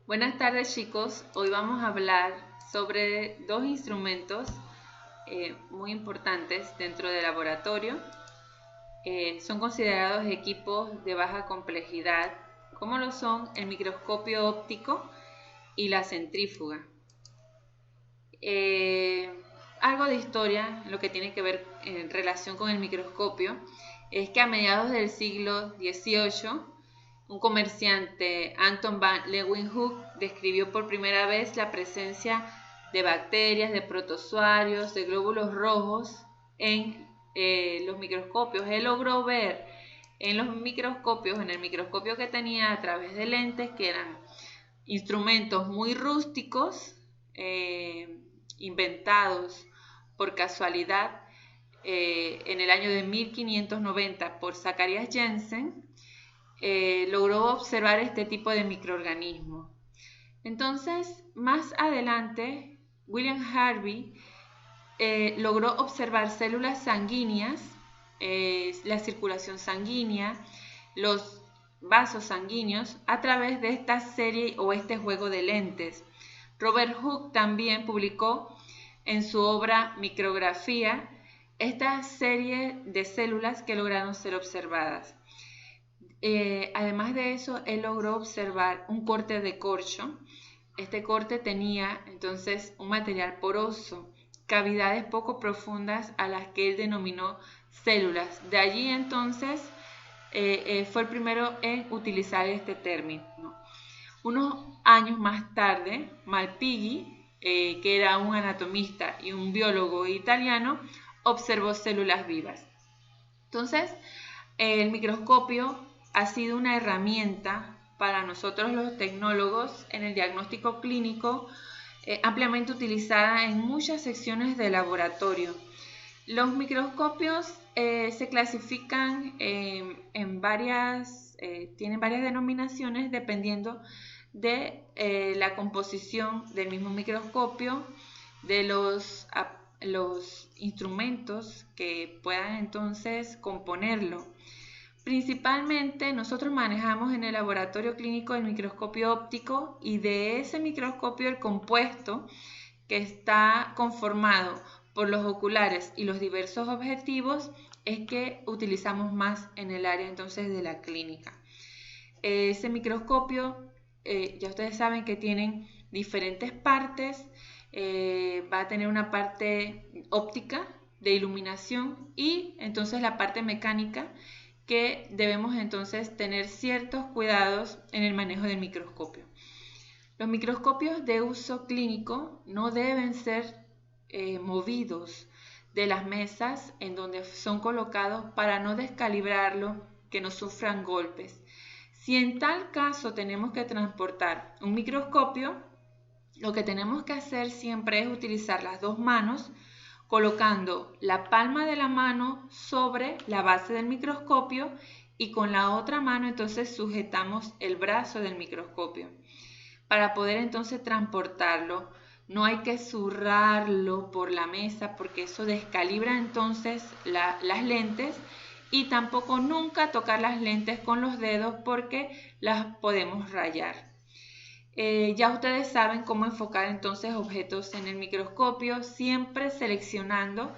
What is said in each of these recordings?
Buenas tardes chicos, hoy vamos a hablar sobre dos instrumentos muy importantes dentro del laboratorio. Son considerados equipos de baja complejidad, como lo son el microscopio óptico y la centrífuga. Algo de historia, lo que tiene que ver en relación con el microscopio, es que a mediados del siglo XVIII, un comerciante, Anton van Leeuwenhoek, describió por primera vez la presencia de bacterias, de protozoarios, de glóbulos rojos en los microscopios. Él logró ver en los microscopios, en el microscopio que tenía a través de lentes, que eran instrumentos muy rústicos, inventados por casualidad en el año de 1590 por Zacharias Jensen, logró observar este tipo de microorganismos. Entonces, más adelante, William Harvey logró observar células sanguíneas, la circulación sanguínea, los vasos sanguíneos a través de esta serie o este juego de lentes. Robert Hooke también publicó en su obra Micrografía esta serie de células que lograron ser observadas. Además de eso, él logró observar un corte de corcho. Este corte tenía entonces un material poroso, cavidades poco profundas a las que él denominó células. De allí entonces fue el primero en utilizar este término. Unos años más tarde, Malpighi, que era un anatomista y un biólogo italiano, observó células vivas. Entonces, el microscopio ha sido una herramienta para nosotros los tecnólogos en el diagnóstico clínico, ampliamente utilizada en muchas secciones de laboratorio. Los microscopios se clasifican en varias, tienen varias denominaciones dependiendo de la composición del mismo microscopio, de los instrumentos que puedan entonces componerlo. Principalmente nosotros manejamos en el laboratorio clínico el microscopio óptico, y de ese microscopio el compuesto que está conformado por los oculares y los diversos objetivos es que utilizamos más en el área entonces de la clínica. Ese microscopio, ya ustedes saben que tienen diferentes partes. Va a tener una parte óptica de iluminación y entonces la parte mecánica, que debemos entonces tener ciertos cuidados en el manejo del microscopio. Los microscopios de uso clínico no deben ser movidos de las mesas en donde son colocados para no descalibrarlo, que no sufran golpes. Si en tal caso tenemos que transportar un microscopio, lo que tenemos que hacer siempre es utilizar las dos manos, colocando la palma de la mano sobre la base del microscopio y con la otra mano entonces sujetamos el brazo del microscopio para poder entonces transportarlo. No hay que zurrarlo por la mesa porque eso descalibra entonces las lentes, y tampoco nunca tocar las lentes con los dedos porque las podemos rayar. Ya ustedes saben cómo enfocar entonces objetos en el microscopio, siempre seleccionando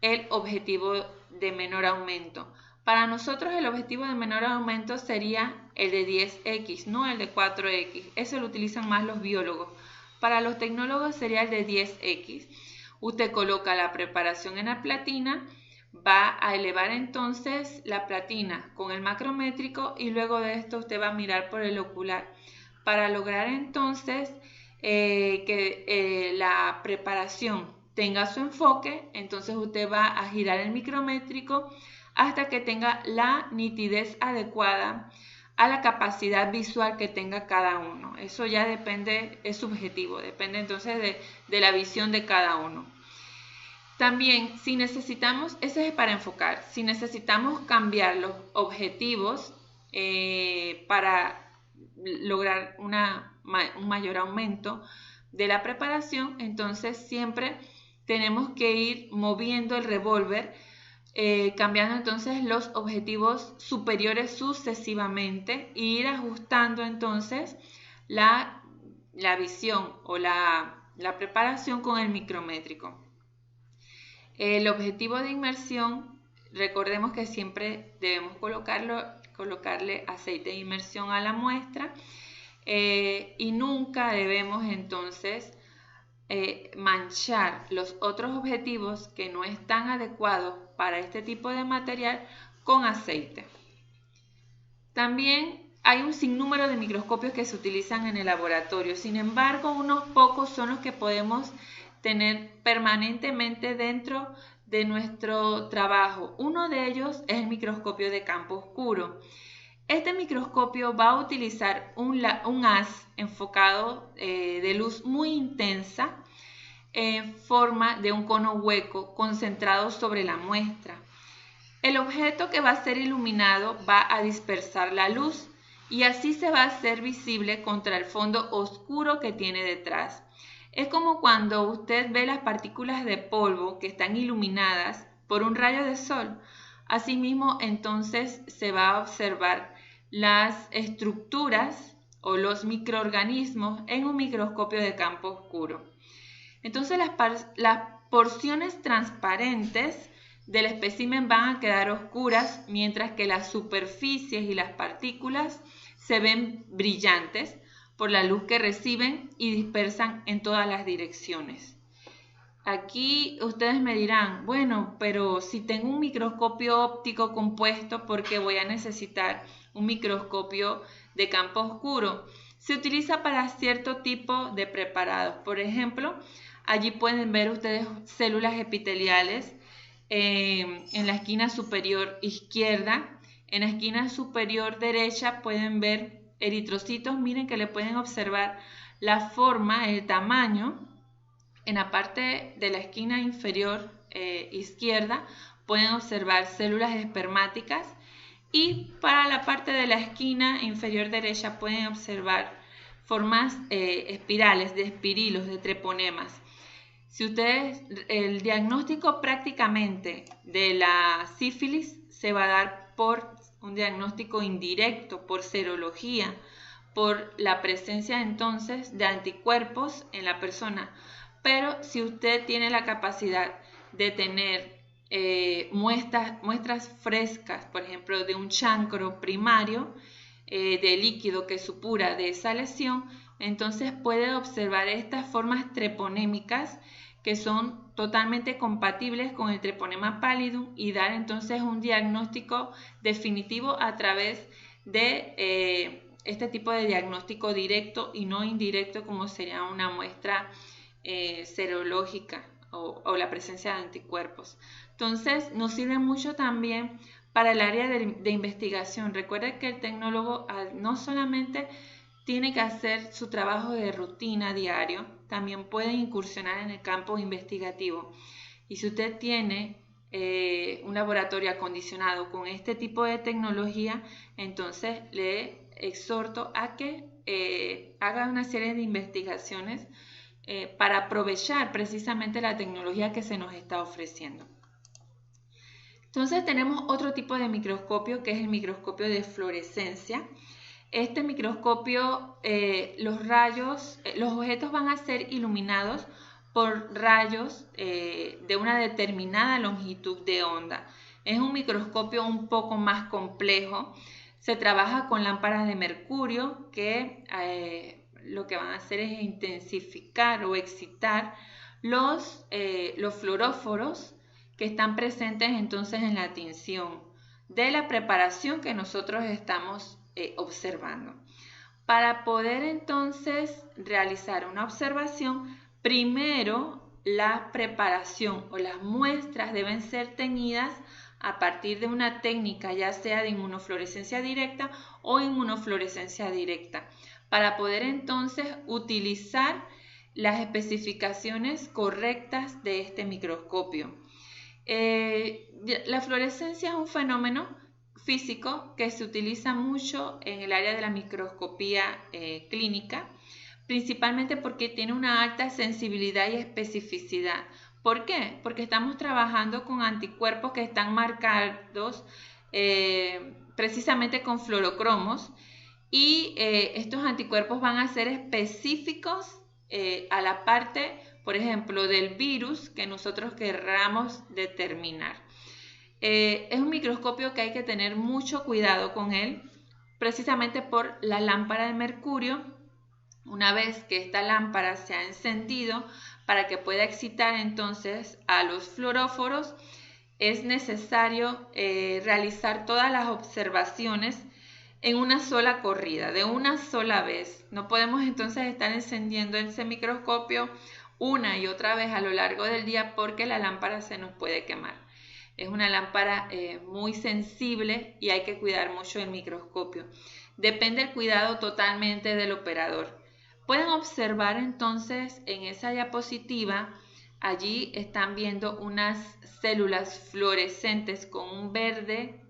el objetivo de menor aumento. Para nosotros el objetivo de menor aumento sería el de 10x, no el de 4x. Eso lo utilizan más los biólogos. Para los tecnólogos sería el de 10x. Usted coloca la preparación en la platina, va a elevar entonces la platina con el macrométrico y luego de esto usted va a mirar por el ocular para lograr entonces que la preparación tenga su enfoque. Entonces usted va a girar el micrométrico hasta que tenga la nitidez adecuada a la capacidad visual que tenga cada uno. Eso ya depende, es subjetivo, depende entonces de la visión de cada uno. También, si necesitamos, eso es para enfocar, si necesitamos cambiar los objetivos para lograr un mayor aumento de la preparación, entonces siempre tenemos que ir moviendo el revólver, cambiando entonces los objetivos superiores sucesivamente e ir ajustando entonces la la visión o la preparación con el micrométrico. El objetivo de inmersión, recordemos que siempre debemos colocarle aceite de inmersión a la muestra y nunca debemos entonces manchar los otros objetivos que no están adecuados para este tipo de material con aceite. También hay un sinnúmero de microscopios que se utilizan en el laboratorio, sin embargo, unos pocos son los que podemos tener permanentemente dentro de nuestro trabajo. Uno de ellos es el microscopio de campo oscuro. Este microscopio va a utilizar un haz enfocado de luz muy intensa en forma de un cono hueco concentrado sobre la muestra. El objeto que va a ser iluminado va a dispersar la luz y así se va a hacer visible contra el fondo oscuro que tiene detrás. Es como cuando usted ve las partículas de polvo que están iluminadas por un rayo de sol. Asimismo, entonces se va a observar las estructuras o los microorganismos en un microscopio de campo oscuro. Entonces las porciones transparentes del espécimen van a quedar oscuras, mientras que las superficies y las partículas se ven brillantes por la luz que reciben y dispersan en todas las direcciones. Aquí ustedes me dirán, bueno, pero si tengo un microscopio óptico compuesto, ¿por qué voy a necesitar un microscopio de campo oscuro? Se utiliza para cierto tipo de preparados. Por ejemplo, allí pueden ver ustedes células epiteliales en la esquina superior izquierda. En la esquina superior derecha pueden ver eritrocitos. Miren que le pueden observar la forma, el tamaño. En la parte de la esquina inferior izquierda pueden observar células espermáticas y para la parte de la esquina inferior derecha pueden observar formas espirales de espirilos, de treponemas. Si ustedes, el diagnóstico prácticamente de la sífilis se va a dar por un diagnóstico indirecto, por serología, por la presencia entonces de anticuerpos en la persona. Pero si usted tiene la capacidad de tener muestras frescas, por ejemplo, de un chancro primario, de líquido que supura de esa lesión, entonces puede observar estas formas treponémicas que son totalmente compatibles con el treponema pallidum y dar entonces un diagnóstico definitivo a través de este tipo de diagnóstico directo y no indirecto como sería una muestra serológica o la presencia de anticuerpos. Entonces nos sirve mucho también para el área de investigación. Recuerden que el tecnólogo no solamente tiene que hacer su trabajo de rutina diario, también puede incursionar en el campo investigativo. Y si usted tiene un laboratorio acondicionado con este tipo de tecnología, entonces le exhorto a que haga una serie de investigaciones para aprovechar precisamente la tecnología que se nos está ofreciendo. Entonces tenemos otro tipo de microscopio que es el microscopio de fluorescencia. Este microscopio, los objetos van a ser iluminados por rayos de una determinada longitud de onda. Es un microscopio un poco más complejo. Se trabaja con lámparas de mercurio que lo que van a hacer es intensificar o excitar los fluoróforos que están presentes entonces en la tinción de la preparación que nosotros estamos observando. Para poder entonces realizar una observación, primero la preparación o las muestras deben ser teñidas a partir de una técnica ya sea de inmunofluorescencia directa o inmunofluorescencia directa, para poder entonces utilizar las especificaciones correctas de este microscopio. La fluorescencia es un fenómeno físico que se utiliza mucho en el área de la microscopía clínica, principalmente porque tiene una alta sensibilidad y especificidad. ¿Por qué? Porque estamos trabajando con anticuerpos que están marcados precisamente con fluorocromos y estos anticuerpos van a ser específicos a la parte, por ejemplo, del virus que nosotros querramos determinar. Es un microscopio que hay que tener mucho cuidado con él, precisamente por la lámpara de mercurio. Una vez que esta lámpara se ha encendido, para que pueda excitar entonces a los fluoróforos, es necesario realizar todas las observaciones en una sola corrida, de una sola vez. No podemos entonces estar encendiendo ese microscopio una y otra vez a lo largo del día porque la lámpara se nos puede quemar. Es una lámpara muy sensible y hay que cuidar mucho el microscopio. Depende el cuidado totalmente del operador. Pueden observar entonces en esa diapositiva, allí están viendo unas células fluorescentes con un verde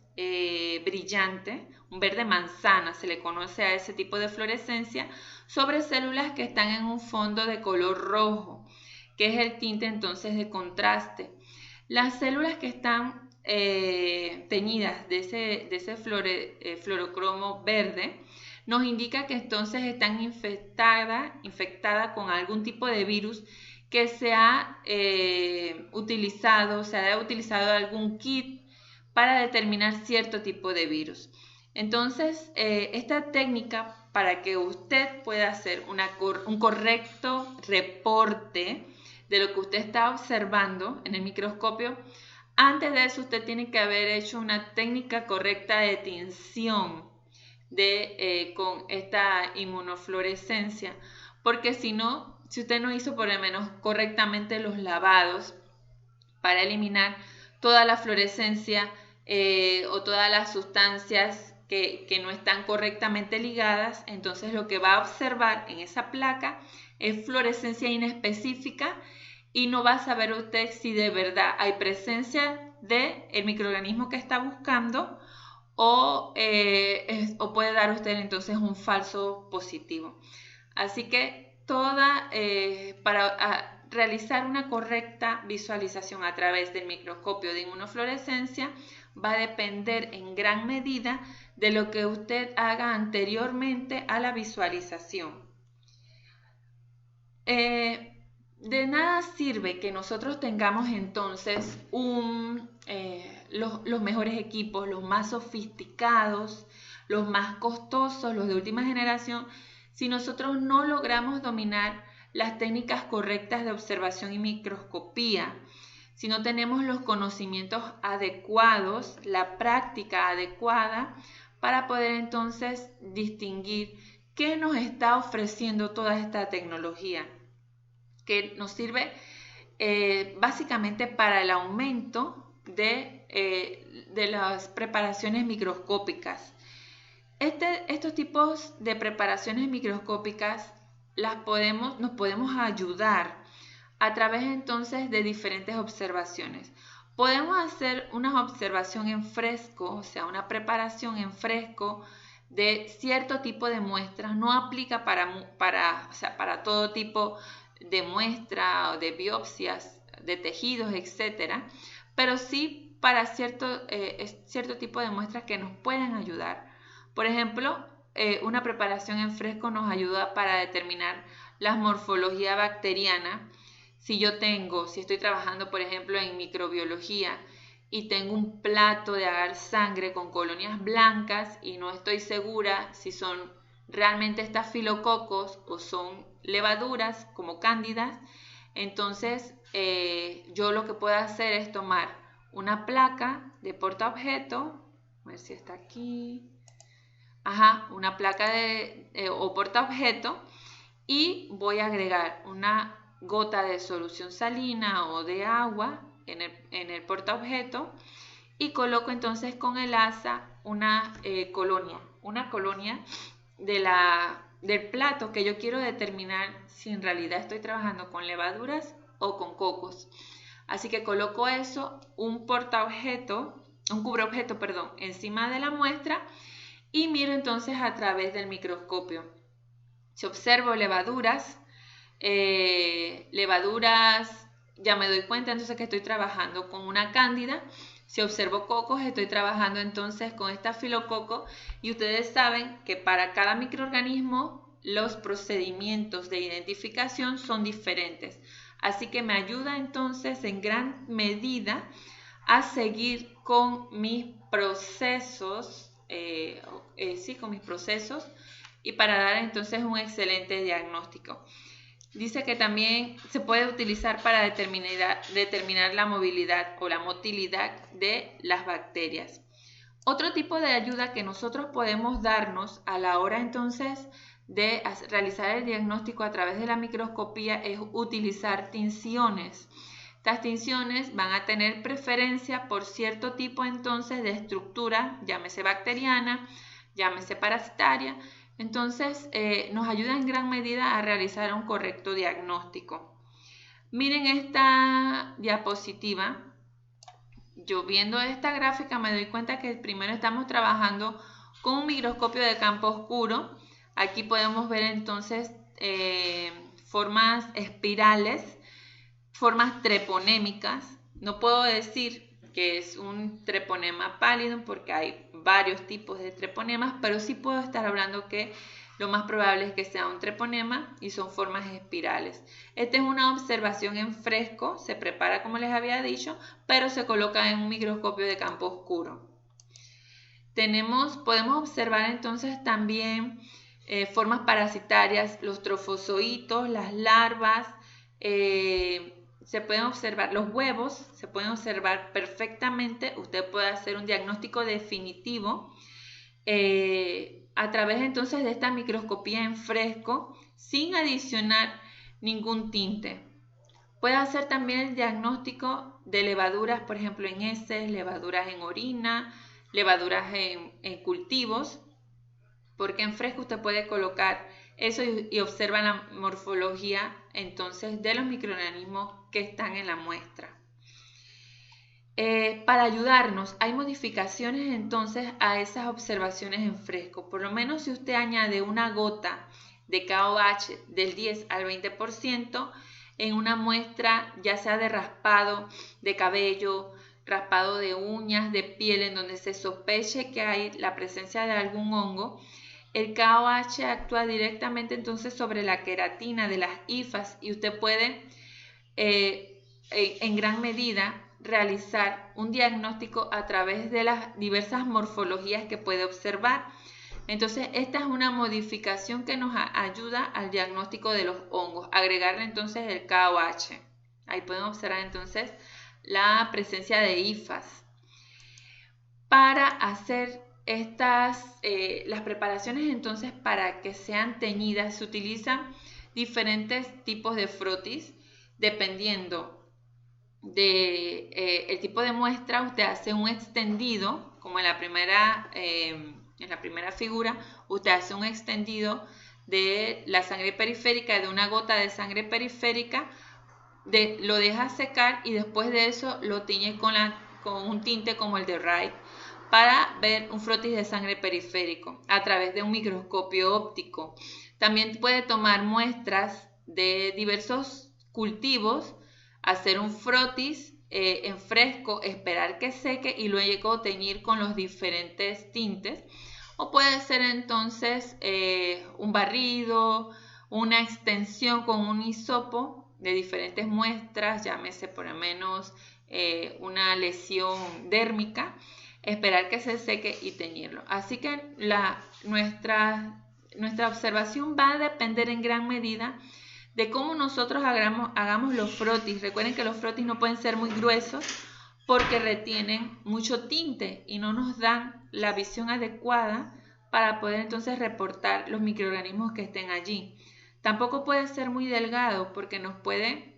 brillante, un verde manzana, se le conoce a ese tipo de fluorescencia, sobre células que están en un fondo de color rojo, que es el tinte entonces de contraste. Las células que están teñidas de ese fluorocromo verde nos indica que entonces están infectadas con algún tipo de virus que se ha utilizado algún kit para determinar cierto tipo de virus. Entonces, esta técnica, para que usted pueda hacer un correcto reporte de lo que usted está observando en el microscopio, antes de eso usted tiene que haber hecho una técnica correcta de tinción con esta inmunofluorescencia, porque si usted no hizo por lo menos correctamente los lavados para eliminar toda la fluorescencia o todas las sustancias que no están correctamente ligadas, entonces lo que va a observar en esa placa es fluorescencia inespecífica y no va a saber usted si de verdad hay presencia del microorganismo que está buscando o puede dar usted entonces un falso positivo. Así que para realizar una correcta visualización a través del microscopio de inmunofluorescencia va a depender en gran medida de lo que usted haga anteriormente a la visualización. De nada sirve que nosotros tengamos entonces los mejores equipos, los más sofisticados, los más costosos, los de última generación, si nosotros no logramos dominar las técnicas correctas de observación y microscopía, si no tenemos los conocimientos adecuados, la práctica adecuada para poder entonces distinguir qué nos está ofreciendo toda esta tecnología, que nos sirve básicamente para el aumento de las preparaciones microscópicas. Estos tipos de preparaciones microscópicas nos podemos ayudar a través entonces de diferentes observaciones. Podemos hacer una observación en fresco, o sea, una preparación en fresco de cierto tipo de muestras. No aplica para todo tipo de muestra o de biopsias de tejidos, etcétera, pero sí para cierto tipo de muestras que nos pueden ayudar. Por ejemplo, una preparación en fresco nos ayuda para determinar la morfología bacteriana. Si estoy trabajando, por ejemplo, en microbiología y tengo un plato de agar sangre con colonias blancas y no estoy segura si son realmente estafilococos o son levaduras como cándidas, entonces yo lo que puedo hacer es tomar una placa de portaobjeto, a ver si está aquí, una placa o portaobjeto, y voy a agregar una gota de solución salina o de agua en el portaobjeto y coloco entonces con el asa una colonia del plato que yo quiero determinar si en realidad estoy trabajando con levaduras o con cocos. Así que coloco un cubreobjeto, encima de la muestra y miro entonces a través del microscopio. Si observo levaduras, ya me doy cuenta entonces que estoy trabajando con una cándida. Si observo cocos, estoy trabajando entonces con estafilococo y ustedes saben que para cada microorganismo los procedimientos de identificación son diferentes. Así que me ayuda entonces en gran medida a seguir con mis procesos, y para dar entonces un excelente diagnóstico. Dice que también se puede utilizar para determinar la movilidad o la motilidad de las bacterias. Otro tipo de ayuda que nosotros podemos darnos a la hora entonces de realizar el diagnóstico a través de la microscopía es utilizar tinciones. Estas tinciones van a tener preferencia por cierto tipo entonces de estructura, llámese bacteriana, llámese parasitaria. Entonces nos ayuda en gran medida a realizar un correcto diagnóstico. Miren esta diapositiva. Yo viendo esta gráfica me doy cuenta que primero estamos trabajando con un microscopio de campo oscuro. Aquí podemos ver entonces formas espirales, formas treponémicas. No puedo decir que es un treponema pálido porque hay varios tipos de treponemas, pero sí puedo estar hablando que lo más probable es que sea un treponema y son formas espirales. Esta es una observación en fresco, se prepara como les había dicho, pero se coloca en un microscopio de campo oscuro. Podemos observar entonces también formas parasitarias, los trofozoitos, las larvas, se pueden observar los huevos, se pueden observar perfectamente. Usted puede hacer un diagnóstico definitivo a través entonces de esta microscopía en fresco sin adicionar ningún tinte. Puede hacer también el diagnóstico de levaduras, por ejemplo en heces, levaduras en orina, levaduras en cultivos, porque en fresco usted puede colocar eso y observa la morfología entonces de los microorganismos que están en la muestra. Para ayudarnos, hay modificaciones entonces a esas observaciones en fresco. Por lo menos si usted añade una gota de KOH del 10 al 20% en una muestra, ya sea de raspado de cabello, raspado de uñas, de piel, en donde se sospeche que hay la presencia de algún hongo, el KOH actúa directamente entonces sobre la queratina de las hifas y usted puede en gran medida realizar un diagnóstico a través de las diversas morfologías que puede observar. Entonces esta es una modificación que nos ayuda al diagnóstico de los hongos, agregarle entonces el KOH. Ahí pueden observar entonces la presencia de hifas. Para hacer las preparaciones entonces para que sean teñidas se utilizan diferentes tipos de frotis dependiendo del tipo de muestra. Usted hace un extendido como en la primera figura, usted hace un extendido de la sangre periférica, de una gota de sangre periférica, lo deja secar y después de eso lo tiñe con un tinte como el de Wright para ver un frotis de sangre periférico a través de un microscopio óptico. También puede tomar muestras de diversos cultivos, hacer un frotis en fresco, esperar que seque y luego teñir con los diferentes tintes. O puede ser entonces un barrido, una extensión con un hisopo de diferentes muestras, llámese por lo menos una lesión dérmica, esperar que se seque y teñirlo. Así que nuestra observación va a depender en gran medida de cómo nosotros hagamos los frotis. Recuerden que los frotis no pueden ser muy gruesos porque retienen mucho tinte y no nos dan la visión adecuada para poder entonces reportar los microorganismos que estén allí. Tampoco puede ser muy delgado porque nos puede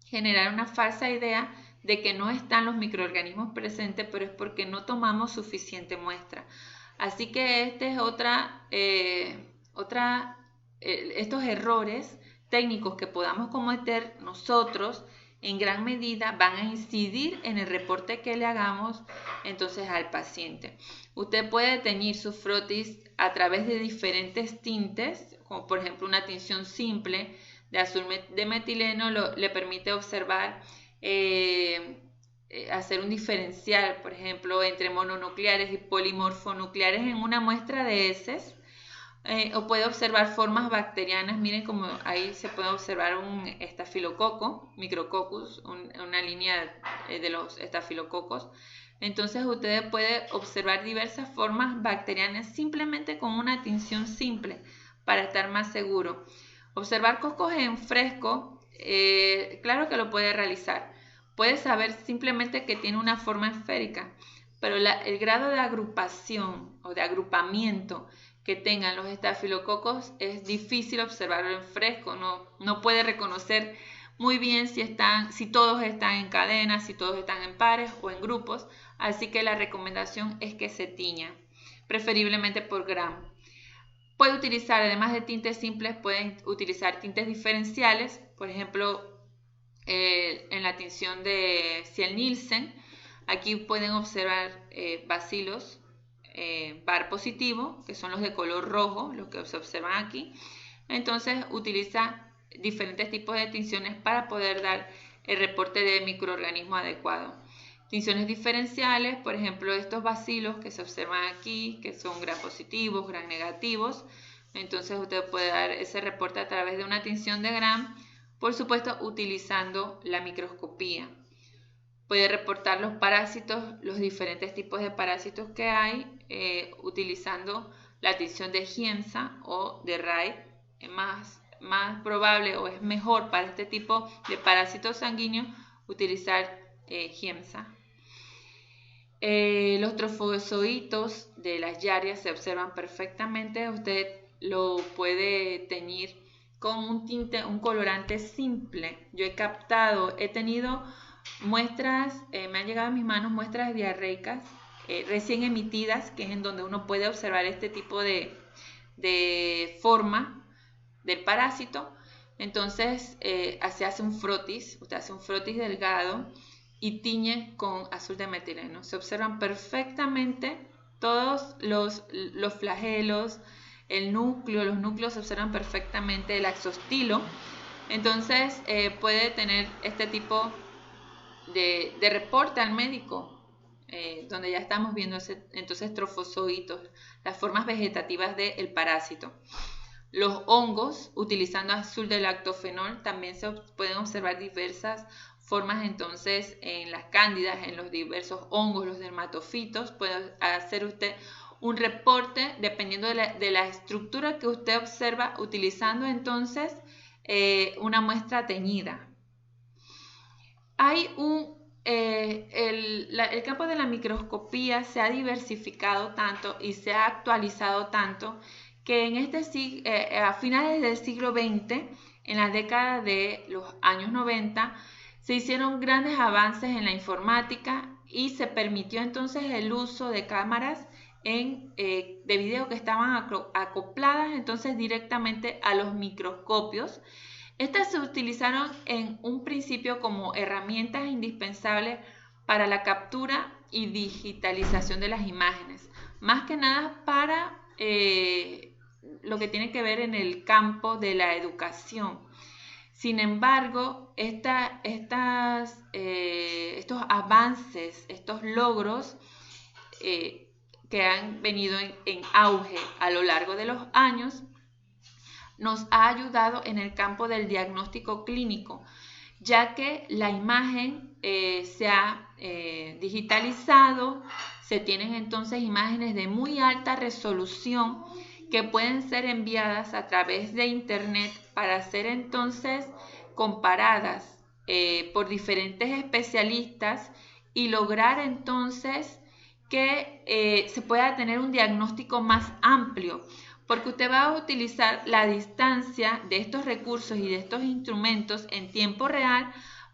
generar una falsa idea de que no están los microorganismos presentes, pero es porque no tomamos suficiente muestra. Así que estos errores técnicos que podamos cometer nosotros en gran medida van a incidir en el reporte que le hagamos entonces al paciente. Usted puede teñir sus frotis a través de diferentes tintes, como por ejemplo una tinción simple de azul de metileno le permite observar hacer un diferencial, por ejemplo, entre mononucleares y polimorfonucleares en una muestra de heces. O puede observar formas bacterianas. Miren como ahí se puede observar un estafilococo, micrococcus, una línea de los estafilococos. Entonces usted puede observar diversas formas bacterianas simplemente con una tinción simple para estar más seguro. Observar cocos en fresco, claro que lo puede realizar. Puede saber simplemente que tiene una forma esférica, pero el grado de agrupación o de agrupamiento que tengan los estafilococos es difícil observarlo en fresco. No puede reconocer muy bien si todos están en cadenas, si todos están en pares o en grupos. Así que la recomendación es que se tiña, preferiblemente por gramo. Puede utilizar, además de tintes simples, pueden utilizar tintes diferenciales. Por ejemplo, en la tinción de Ciel-Nielsen, aquí pueden observar bacilos bar positivo, que son los de color rojo, los que se observan aquí. Entonces utiliza diferentes tipos de tinciones para poder dar el reporte de microorganismo adecuado. Tinciones diferenciales, por ejemplo, estos bacilos que se observan aquí, que son gram positivos, gram negativos. Entonces usted puede dar ese reporte a través de una tinción de gram, por supuesto utilizando la microscopía. Puede reportar los parásitos, los diferentes tipos de parásitos que hay, utilizando la tinción de Giemsa o de Wright. Es más probable o es mejor para este tipo de parásitos sanguíneos utilizar Giemsa. Los trofozoitos de las Giardia se observan perfectamente. Usted lo puede teñir con un tinte, un colorante simple. Yo he tenido muestras, me han llegado a mis manos muestras diarreicas recién emitidas, que es en donde uno puede observar este tipo de forma del parásito. Entonces se hace un frotis, usted hace un frotis delgado y tiñe con azul de metileno. Se observan perfectamente todos los flagelos, los núcleos se observan perfectamente, el axostilo. Entonces puede tener este tipo de reporte al médico, donde ya estamos viendo entonces trofozoitos, las formas vegetativas del parásito. Los hongos, utilizando azul de lactofenol, también se pueden observar diversas formas entonces en las cándidas, en los diversos hongos, los dermatofitos. Puede hacer usted un reporte dependiendo de la estructura que usted observa, utilizando entonces una muestra teñida. Hay el campo de la microscopía se ha diversificado tanto y se ha actualizado tanto que a finales del siglo XX, en la década de los años 90, se hicieron grandes avances en la informática y se permitió entonces el uso de cámaras de video que estaban acopladas entonces directamente a los microscopios. Estas se utilizaron en un principio como herramientas indispensables para la captura y digitalización de las imágenes, más que nada para lo que tiene que ver en el campo de la educación. Sin embargo, estos avances, estos logros que han venido en auge a lo largo de los años, nos ha ayudado en el campo del diagnóstico clínico, ya que la imagen se ha digitalizado, se tienen entonces imágenes de muy alta resolución que pueden ser enviadas a través de internet para ser entonces comparadas por diferentes especialistas y lograr entonces que se pueda tener un diagnóstico más amplio, porque usted va a utilizar la distancia de estos recursos y de estos instrumentos en tiempo real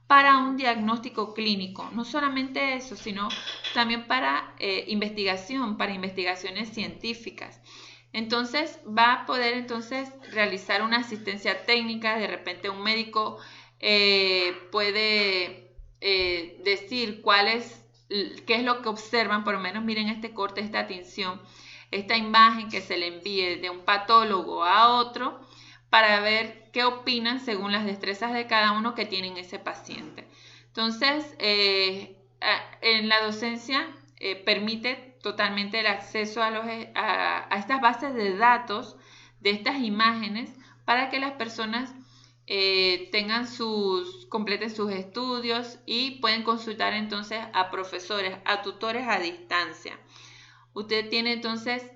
para un diagnóstico clínico. No solamente eso, sino también para investigación, para investigaciones científicas. Entonces va a poder entonces realizar una asistencia técnica. De repente un médico puede decir qué es lo que observan. Por lo menos miren este corte, esta tinción, esta imagen que se le envíe de un patólogo a otro para ver qué opinan según las destrezas de cada uno que tienen ese paciente. Entonces en la docencia permite totalmente el acceso a estas bases de datos, de estas imágenes, para que las personas completen sus estudios y pueden consultar entonces a profesores, a tutores a distancia. Usted tiene entonces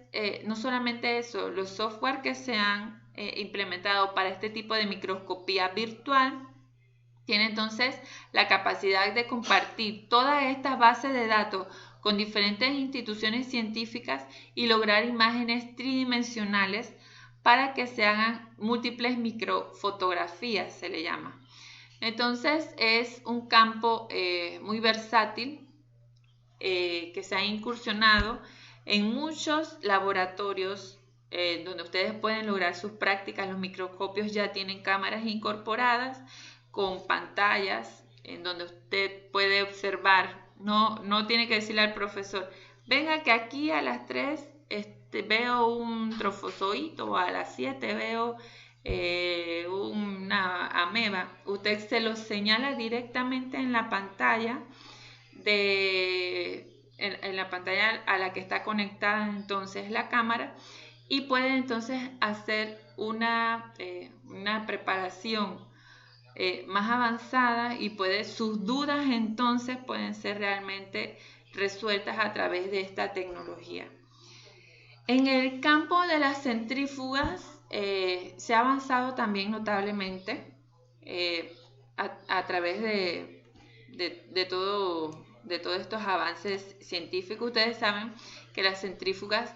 no solamente eso, los software que se han implementado para este tipo de microscopía virtual, tiene entonces la capacidad de compartir todas estas bases de datos con diferentes instituciones científicas y lograr imágenes tridimensionales para que se hagan múltiples microfotografías, se le llama. Entonces es un campo muy versátil que se ha incursionado en muchos laboratorios donde ustedes pueden lograr sus prácticas. Los microscopios ya tienen cámaras incorporadas con pantallas en donde usted puede observar, no tiene que decirle al profesor, venga que aquí a las 3 veo un trofozoito, o a las 7 veo una ameba. Usted se lo señala directamente en la pantalla en la pantalla a la que está conectada entonces la cámara, y puede entonces hacer una preparación más avanzada, y sus dudas entonces pueden ser realmente resueltas a través de esta tecnología. En el campo de las centrífugas se ha avanzado también notablemente a través de todos estos avances científicos. Ustedes saben que las centrífugas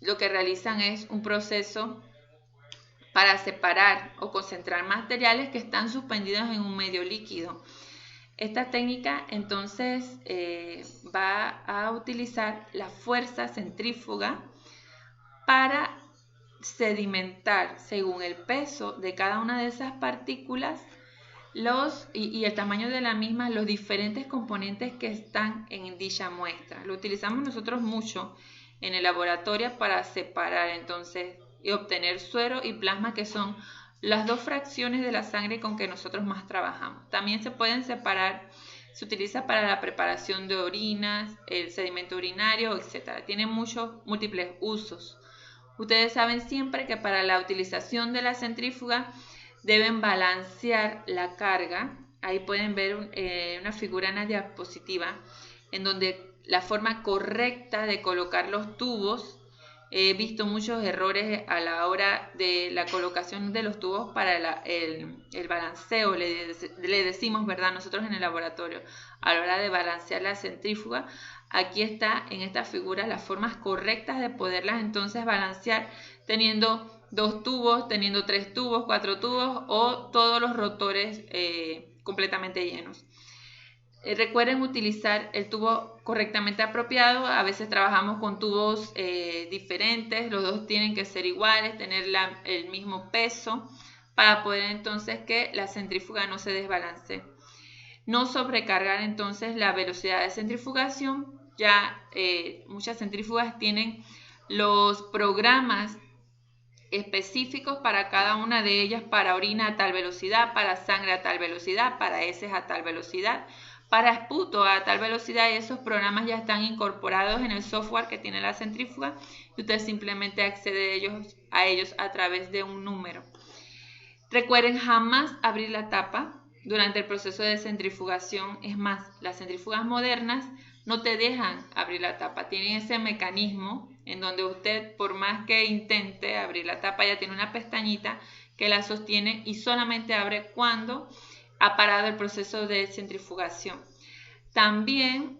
lo que realizan es un proceso para separar o concentrar materiales que están suspendidos en un medio líquido. Esta técnica entonces va a utilizar la fuerza centrífuga para sedimentar, según el peso de cada una de esas partículas y el tamaño de la misma, los diferentes componentes que están en dicha muestra. Lo utilizamos nosotros mucho en el laboratorio para separar entonces y obtener suero y plasma, que son las dos fracciones de la sangre con que nosotros más trabajamos. También se pueden separar, se utiliza para la preparación de orinas, el sedimento urinario, etc. Tiene múltiples usos. Ustedes saben siempre que para la utilización de la centrífuga deben balancear la carga. Ahí pueden ver una figura en la diapositiva en donde la forma correcta de colocar los tubos. He visto muchos errores a la hora de la colocación de los tubos para el balanceo, le decimos, ¿verdad? Nosotros en el laboratorio, a la hora de balancear la centrífuga. Aquí está en esta figura las formas correctas de poderlas entonces balancear, teniendo 2 tubos, teniendo 3 tubos, 4 tubos o todos los rotores completamente llenos. Recuerden utilizar el tubo correctamente apropiado. A veces trabajamos con tubos diferentes, los dos tienen que ser iguales, tener el mismo peso para poder entonces que la centrífuga no se desbalance. No sobrecargar entonces la velocidad de centrifugación. Ya muchas centrífugas tienen los programas específicos para cada una de ellas, para orina a tal velocidad, para sangre a tal velocidad, para heces a tal velocidad, para esputo a tal velocidad, y esos programas ya están incorporados en el software que tiene la centrífuga y usted simplemente accede a ellos a través de un número. Recuerden jamás abrir la tapa durante el proceso de centrifugación. Es más, las centrífugas modernas no te dejan abrir la tapa, tienen ese mecanismo en donde usted, por más que intente abrir la tapa, ya tiene una pestañita que la sostiene y solamente abre cuando ha parado el proceso de centrifugación. También,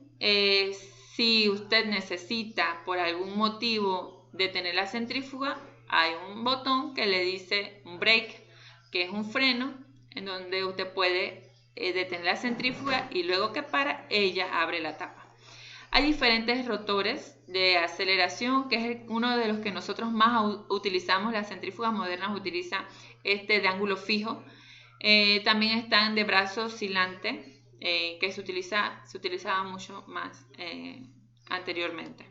si usted necesita por algún motivo detener la centrífuga, hay un botón que le dice un break, que es un freno, en donde usted puede detener la centrífuga y luego que para, ella abre la tapa. Hay diferentes rotores de aceleración, que es uno de los que nosotros más utilizamos. Las centrífugas modernas utilizan este de ángulo fijo. También están de brazo oscilante, que se utilizaba mucho más anteriormente.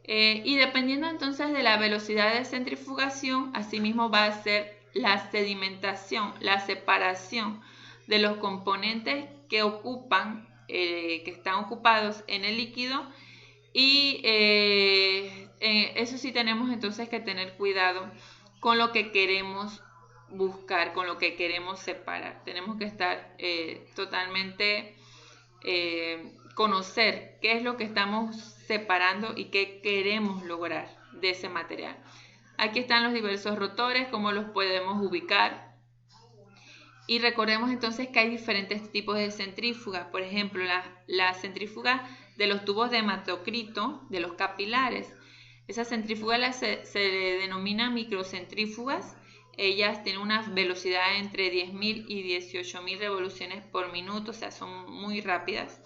Y dependiendo entonces de la velocidad de centrifugación, asimismo va a ser la sedimentación, la separación de los componentes que ocupan, que están ocupados en el líquido, y eso sí tenemos entonces que tener cuidado con lo que queremos buscar, con lo que queremos separar. Tenemos que estar totalmente, conocer qué es lo que estamos separando y qué queremos lograr de ese material. Aquí están los diversos rotores, cómo los podemos ubicar. Y recordemos entonces que hay diferentes tipos de centrífugas. Por ejemplo, la centrífuga de los tubos de hematocrito, de los capilares. Esas centrífugas se denominan microcentrífugas. Ellas tienen una velocidad entre 10.000 y 18.000 revoluciones por minuto, o sea, son muy rápidas.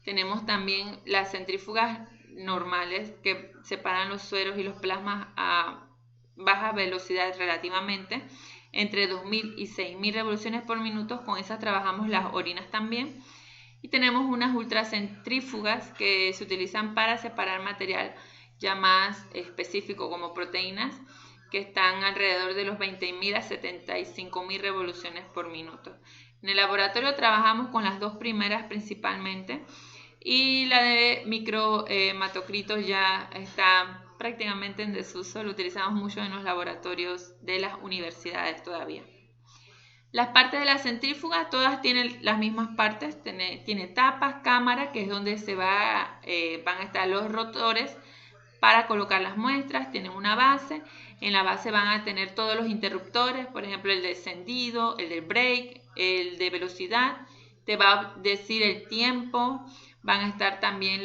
Tenemos también las centrífugas normales que separan los sueros y los plasmas a baja velocidad relativamente, entre 2.000 y 6.000 revoluciones por minuto. Con esas trabajamos las orinas también. Y tenemos unas ultracentrífugas que se utilizan para separar material ya más específico, como proteínas, que están alrededor de los 20.000 a 75.000 revoluciones por minuto. En el laboratorio trabajamos con las dos primeras principalmente, y la de microhematocritos ya está prácticamente en desuso, lo utilizamos mucho en los laboratorios de las universidades todavía. Las partes de la centrífuga todas tienen las mismas partes, tiene tapas, cámara, que es donde van a estar los rotores para colocar las muestras, tienen una base, en la base van a tener todos los interruptores, por ejemplo el de encendido, el del break, el de velocidad, te va a decir el tiempo, van a estar también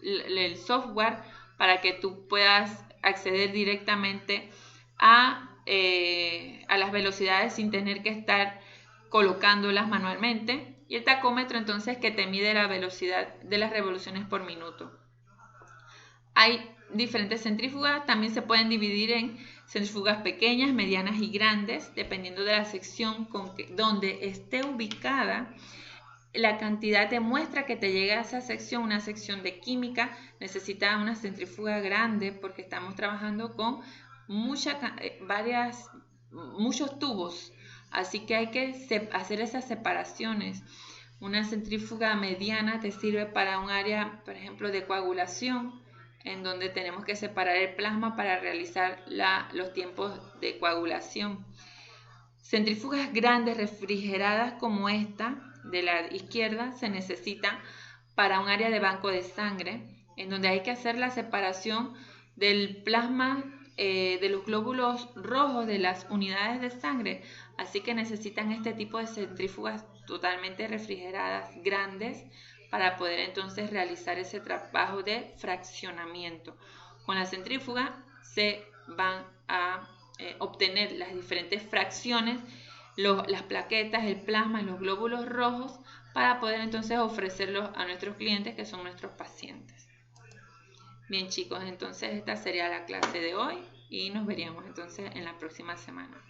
el software para que tú puedas acceder directamente a las velocidades sin tener que estar colocándolas manualmente, y el tacómetro entonces que te mide la velocidad de las revoluciones por minuto. Hay diferentes centrífugas, también se pueden dividir en centrífugas pequeñas, medianas y grandes, dependiendo de la sección donde esté ubicada. La cantidad de muestra que te llega a esa sección, una sección de química, necesita una centrífuga grande porque estamos trabajando con muchos tubos, así que hay que hacer esas separaciones. Una centrífuga mediana te sirve para un área, por ejemplo, de coagulación, en donde tenemos que separar el plasma para realizar los tiempos de coagulación. Centrífugas grandes refrigeradas como esta de la izquierda se necesitan para un área de banco de sangre, en donde hay que hacer la separación del plasma, de los glóbulos rojos de las unidades de sangre, así que necesitan este tipo de centrífugas totalmente refrigeradas, grandes, para poder entonces realizar ese trabajo de fraccionamiento. Con la centrífuga se van a obtener las diferentes fracciones, las plaquetas, el plasma y los glóbulos rojos, para poder entonces ofrecerlos a nuestros clientes, que son nuestros pacientes. Bien chicos, entonces esta sería la clase de hoy y nos veríamos entonces en la próxima semana.